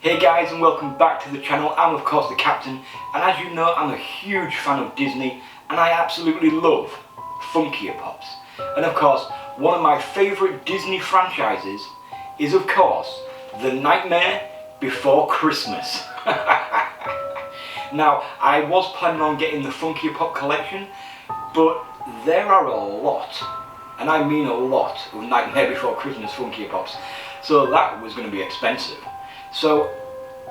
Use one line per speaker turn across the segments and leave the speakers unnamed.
Hey guys, and welcome back to the channel. I'm of course the Captain, and as you know, I'm a huge fan of Disney and I absolutely love Funko Pops. And of course, one of my favourite Disney franchises is of course The Nightmare Before Christmas. Now, I was planning on getting the Funko Pop collection, but there are a lot, and I mean a lot, of Nightmare Before Christmas Funko Pops, so that was going to be expensive. So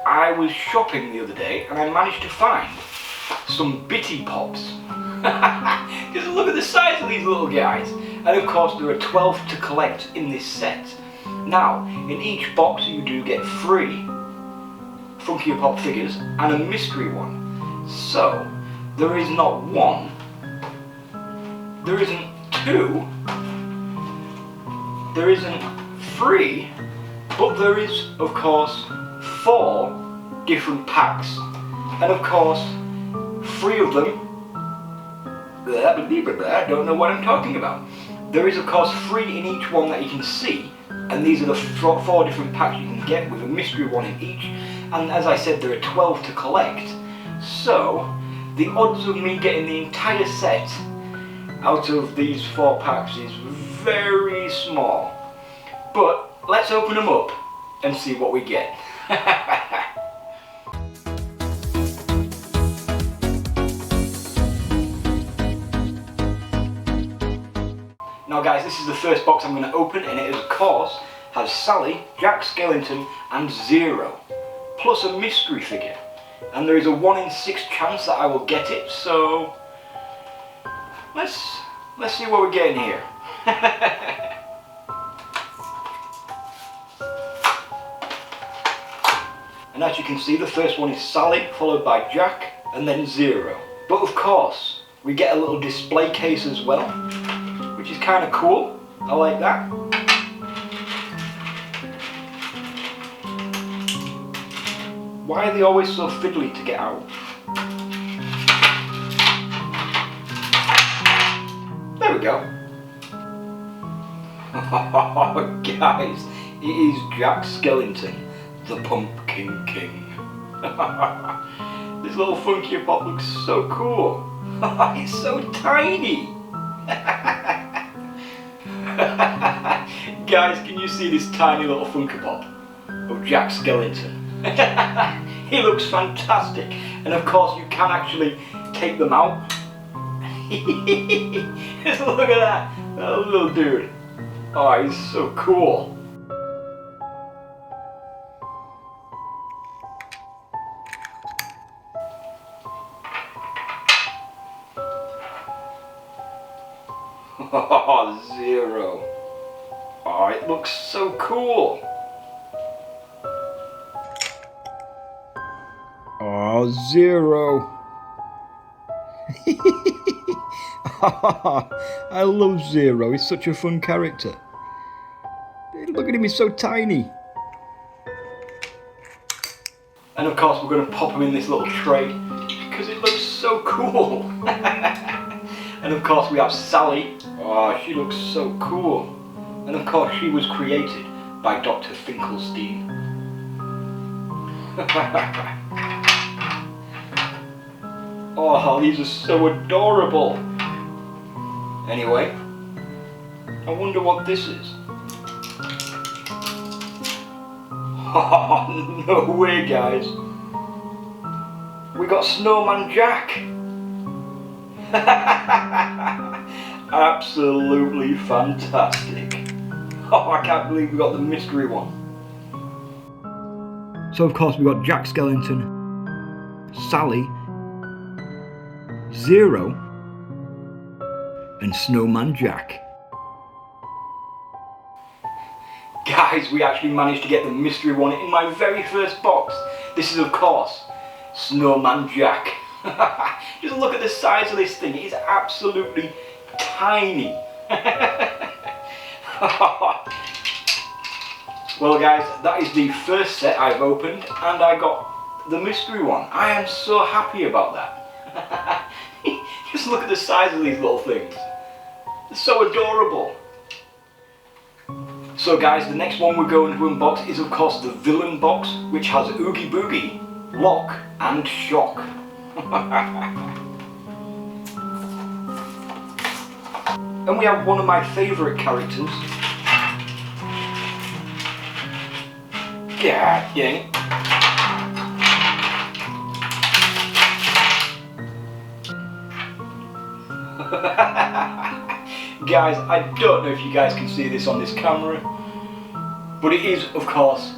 I was shopping the other day and I managed to find some Bitty Pops. Just look at the size of these little guys. And of course there are 12 to collect in this set. Now, in each box you do get 3 Funko Pop figures and a mystery one. So, there is not 1, there isn't 2, there isn't 3, but there is, of course, 4 different packs. And of course, 3 of them, I don't know what I'm talking about. There is, of course, 3 in each one that you can see, and these are the 4 different packs you can get with a mystery one in each. And as I said, there are 12 to collect. So, the odds of me getting the entire set out of these 4 packs is very small. But let's open them up and see what we get. Now guys, this is the first box I'm going to open, and it of course has Sally, Jack Skellington and Zero, plus a mystery figure. And there is a 1 in 6 chance that I will get it, so let's see what we're getting here. And as you can see, the first one is Sally, followed by Jack, and then Zero. But of course, we get a little display case as well, which is kind of cool. I like that. Why are they always so fiddly to get out? There we go. Oh, guys, it is Jack Skellington, the Pumpkin King. This little Funko Pop looks so cool. It's so tiny. Guys, can you see this tiny little Funko Pop of Jack Skellington? He looks fantastic. And of course you can actually take them out. Just look at that little dude. Oh, he's so cool. Oh, Zero. Oh, it looks so cool. Oh, Zero. I love Zero. He's such a fun character. Look at him, he's so tiny. And of course we're going to pop him in this little tray because it looks so cool. And of course we have Sally. Oh, she looks so cool. And of course she was created by Dr. Finkelstein. Oh, these are so adorable. Anyway, I wonder what this is. Oh, no way, guys. We got Snowman Jack. Absolutely fantastic. Oh, I can't believe we got the mystery one. So of course we got Jack Skellington, Sally, Zero, and Snowman Jack. Guys, we actually managed to get the mystery one in my very first box. This is of course Snowman Jack. Just look at the size of this thing. It is absolutely tiny. Well guys, that is the first set I've opened, and I got the mystery one. I am so happy about that. Just look at the size of these little things. They're so adorable. So guys, the next one we're going to unbox is of course the villain box, which has Oogie Boogie, Lock and Shock. And we have one of my favourite characters. God dang it. Guys, I don't know if you guys can see this on this camera, but it is, of course,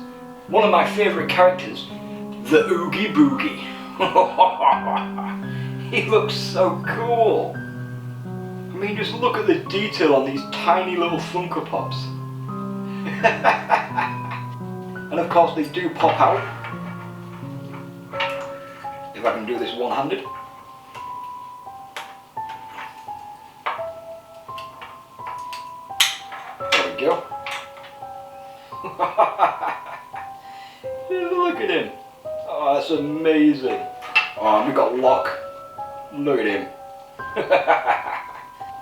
one of my favourite characters, the Oogie Boogie. He looks so cool. I mean, just look at the detail on these tiny little Funko Pops. And of course they do pop out. If I can do this one-handed. There we go. Look at him. Oh, that's amazing. Oh, and we got Lock. Look at him.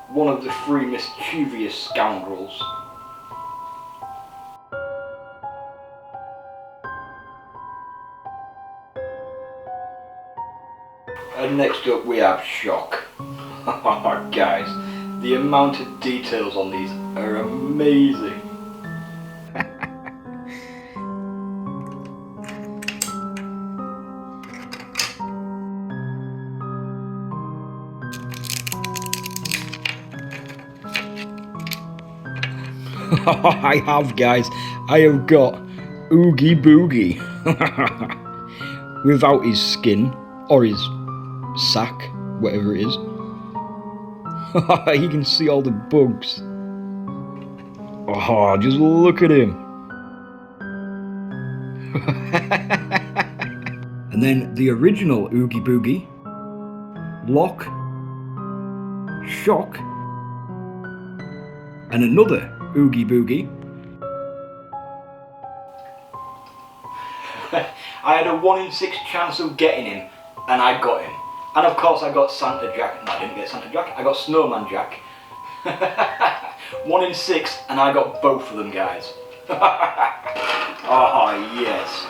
One of the three mischievous scoundrels. And next up we have Shock. Guys, the amount of details on these are amazing. I have, guys. I have got Oogie Boogie without his skin or his sack, whatever it is. You can see all the bugs. Oh, just look at him. And then the original Oogie Boogie, Lock, Shock, and another Oogie Boogie. I had a 1 in 6 chance of getting him, and I got him. And of course I got Santa Jack. No, I didn't get Santa Jack, I got Snowman Jack. 1 in 6, and I got both of them, guys. Oh yes.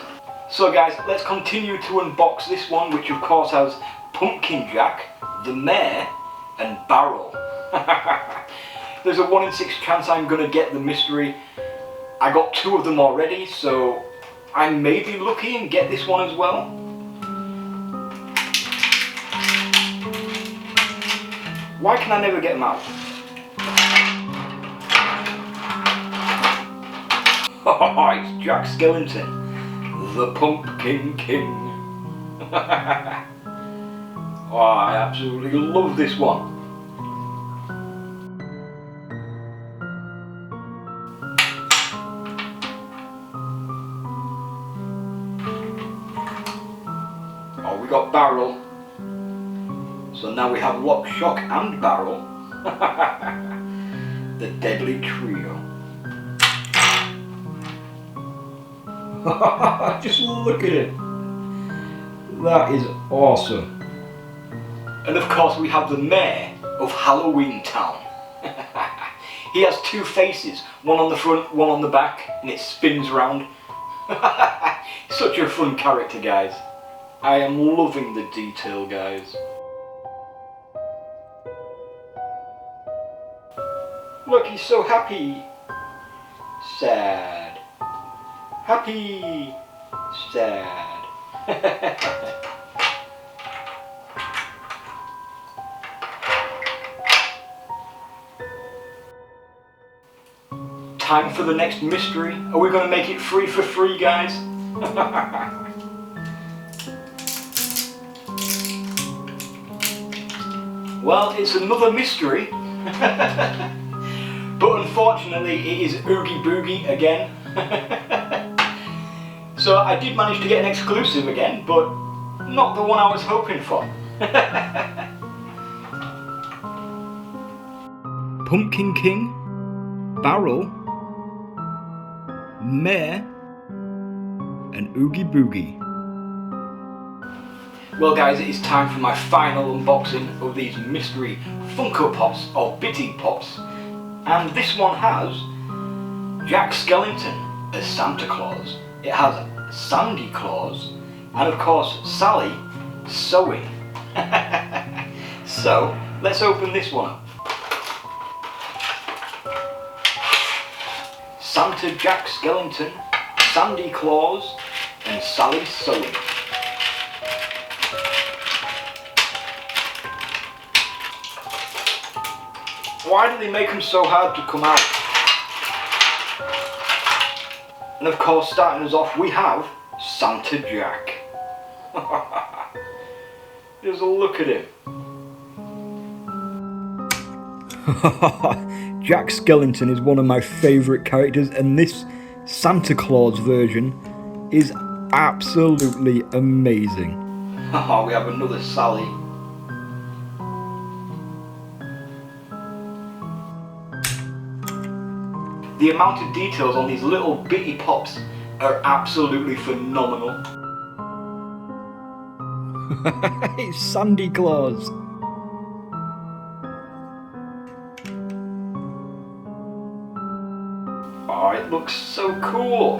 So guys, let's continue to unbox this one, which of course has Pumpkin Jack, the Mayor, and Barrel. There's a 1 in 6 chance I'm gonna get the mystery. I got 2 of them already, so I may be lucky and get this one as well. Why can I never get them out? Oh, it's Jack Skellington, the Pumpkin King. Oh, I absolutely love this one. Oh, we got Barrel. So now we have Lock, Shock and Barrel. The deadly trio. Just look at it. That is awesome. And of course we have the Mayor of Halloween Town. He has 2 faces, one on the front, one on the back, and it spins round. Such a fun character, guys. I am loving the detail, guys. Look, he's so happy. Sad. Happy. Sad. Time for the next mystery. Are we going to make it free for free, guys? Well, it's another mystery. But unfortunately it is Oogie Boogie again. So I did manage to get an exclusive again, but not the one I was hoping for. Pumpkin King, Barrel, Mayor, and Oogie Boogie. Well guys, it is time for my final unboxing of these mystery Funko Pops, or Bitty Pops. And this one has Jack Skellington as Santa Claus. It has Sandy Claus, and of course Sally sewing. So let's open this one up. Santa Jack Skellington, Sandy Claus, and Sally sewing. Why do they make them so hard to come out? And of course, starting us off, we have Santa Jack. Just look at him. Jack Skellington is one of my favourite characters, and this Santa Claus version is absolutely amazing. We have another Sally. The amount of details on these little bitty pops are absolutely phenomenal. It's Sandy Claus. Oh, it looks so cool.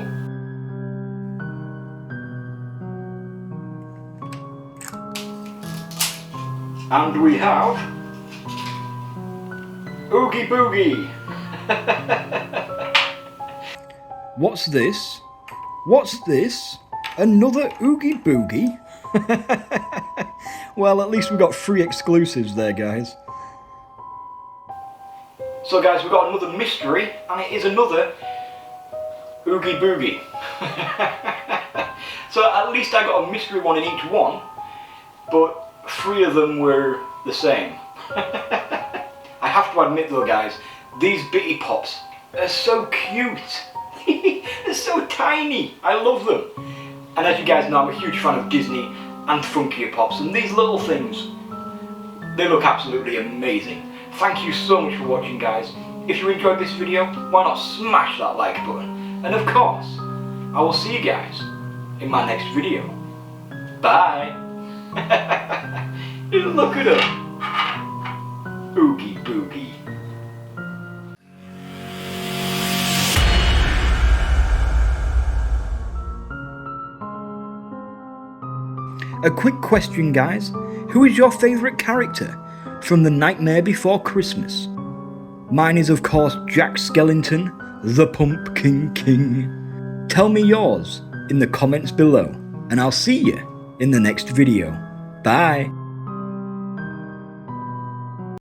And we have Oogie Boogie. What's this? What's this? Another Oogie Boogie? Well, at least we got 3 exclusives there, guys. So guys, we've got another mystery, and it is another Oogie Boogie. So at least I got a mystery one in each one, but 3 of them were the same. I have to admit though, guys, these bitty pops are so cute. They're so tiny. I love them. And as you guys know, I'm a huge fan of Disney and Funko Pops, and these little things, they look absolutely amazing. Thank you so much for watching, guys. If you enjoyed this video, why not smash that like button? And of course, I will see you guys in my next video. Bye. Just look at them. Oogie Boogie. A quick question, guys. Who is your favourite character from The Nightmare Before Christmas? Mine is, of course, Jack Skellington, the Pumpkin King. Tell me yours in the comments below, and I'll see you in the next video. Bye.